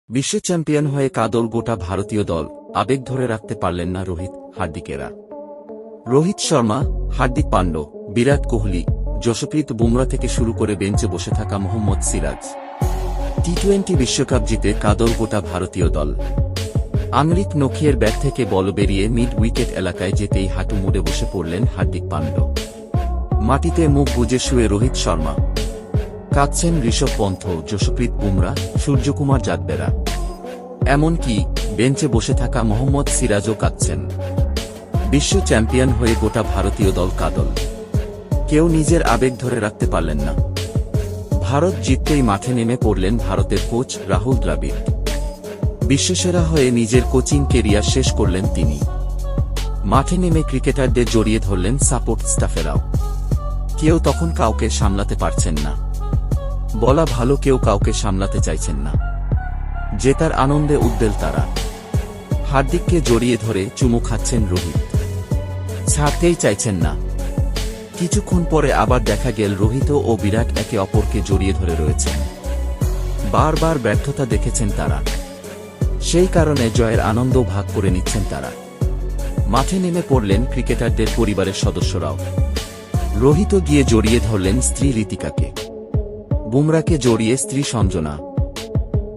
বিশ্ব চ্যাম্পিয়ন হয়ে কাদল গোটা ভারতীয় দল, আবেগ ধরে রাখতে পারলেন না হার্দিকেরা। রোহিত শর্মা, হার্দিক পান্ড্য, বিরাট কোহলি, যশপ্রীত বুমরা থেকে শুরু করে বেঞ্চে বসে থাকা মোহাম্মদ সিরাজ। টি-20 বিশ্বকাপ জিতে কাদল গোটা ভারতীয় দল। আংলিক নখিয়ের ব্যাট থেকে বল বেরিয়ে মিড উইকেট এলাকায় যেতেই হাঁটু মুড়ে বসে পড়লেন হার্দিক পান্ড্য। মাটিতে মুখ গুজে শুয়ে রোহিত শর্মা। কাঁদছেন ঋষভ পন্থ, যশপ্রীত বুমরা, সূর্যকুমার যাদবেরা। এমনকি বেঞ্চে বসে থাকা মোহাম্মদ সিরাজও কাঁদছেন। বিশ্ব চ্যাম্পিয়ন হয়ে গোটা ভারতীয় দল কাদল। কেউ নিজের আবেগ ধরে রাখতে পারলেন না। ভারত জিততেই মাঠে নেমে পড়লেন ভারতের কোচ রাহুল দ্রাবিড়। বিশ্বসেরা হয়ে নিজের কোচিং কেরিয়ার শেষ করলেন তিনি। মাঠে নেমে ক্রিকেটারদের জড়িয়ে ধরলেন সাপোর্ট স্টাফেরাও। কেউ তখন কাউকে সামলাতে পারছেন না। বলা ভালো, কেউ কাউকে সামলাতে চাইছেন না। জেতার আনন্দে উদ্বেল তারা। হার্দিককে জড়িয়ে ধরে চুমু খাচ্ছেন রোহিত। ছাড়তেই চাইছেন না। কিছুক্ষণ পরে আবার দেখা গেল রোহিত ও বিরাট একে অপরকে জড়িয়ে ধরে রয়েছেন। বারবার ব্যর্থতা দেখেছেন তারা। সেই কারণে জয়ের আনন্দ ভাগ করে নিচ্ছেন তারা। মাঠে নেমে পড়লেন ক্রিকেটারদের পরিবারের সদস্যরাও। রোহিত গিয়ে জড়িয়ে ধরলেন স্ত্রী ঋতিকাকে। বুমরাকে জড়িয়ে স্ত্রী সঞ্জনা।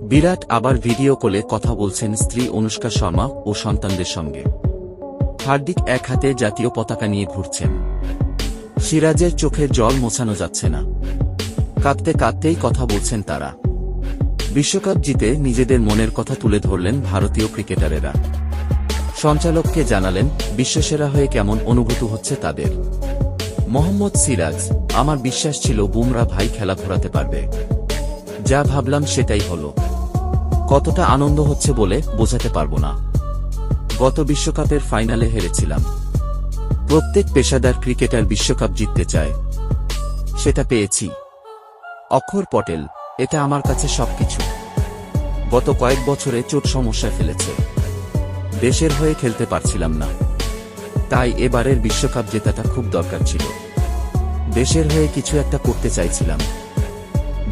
বিরাট আবার ভিডিও কলে কথা বলছেন স্ত্রী অনুষ্কা শর্মা ও সন্তানদের সঙ্গে। হার্দিক এক হাতে জাতীয় পতাকা নিয়ে ঘুরছেন। সিরাজের চোখে জল মোছানো যাচ্ছে না। কাঁদতে কাঁদতেই কথা বলছেন তারা। বিশ্বকাপ জিতে নিজেদের মনের কথা তুলে ধরলেন ভারতীয় ক্রিকেটারেরা। সঞ্চালককে জানালেন বিশ্বসেরা হয়ে কেমন অনুভূতি হচ্ছে তাদের। মোহাম্মদ সিরাজ, আমার বিশ্বাস ছিল বুমরা ভাই খেলা ঘোরাতে পারবে। যা ভাবলাম সেটাই হলো। কতটা আনন্দ হচ্ছে বলে বোঝাতে পারবো না। গত বিশ্বকাপের ফাইনালে হেরেছিলাম। প্রত্যেক পেশাদার ক্রিকেটার বিশ্বকাপ জিততে চায়। সেটা পেয়েছি। অক্ষর পটেল, এটা আমার কাছে সবকিছু। গত কয়েক বছরে চোট সমস্যায় ফেলেছে। দেশের হয়ে খেলতে পারছিলাম না। তাই এবারের বিশ্বকাপ জেতাটা খুব দরকার ছিল। দেশের হয়ে কিছু একটা করতে চাইছিলাম।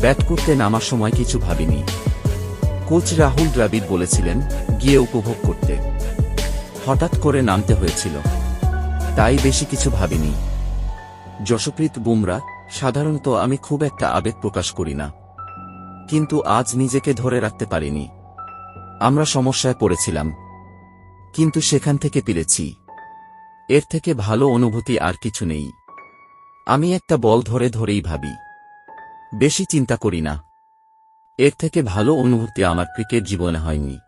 ব্যাট করতে নামার সময় কিছু ভাবিনি। কোচ রাহুল দ্রাবিড় বলেছিলেন গিয়ে উপভোগ করতে। হঠাৎ করে নামতে হয়েছিল। তাই বেশি কিছু ভাবিনি। যশপ্রীত বুমরা, সাধারণত আমি খুব একটা আবেগ প্রকাশ করি না। কিন্তু আজ নিজেকে ধরে রাখতে পারিনি। আমরা সমস্যায় পড়েছিলাম। কিন্তু সেখান থেকে পেরেছি। এর থেকে ভালো অনুভূতি আর কিছু নেই। আমি একটা বল ধরেই ভাবি। বেশি চিন্তা করি না। এর থেকে ভালো অনুভূতি আমার ক্রিকেট জীবনে হয়নি।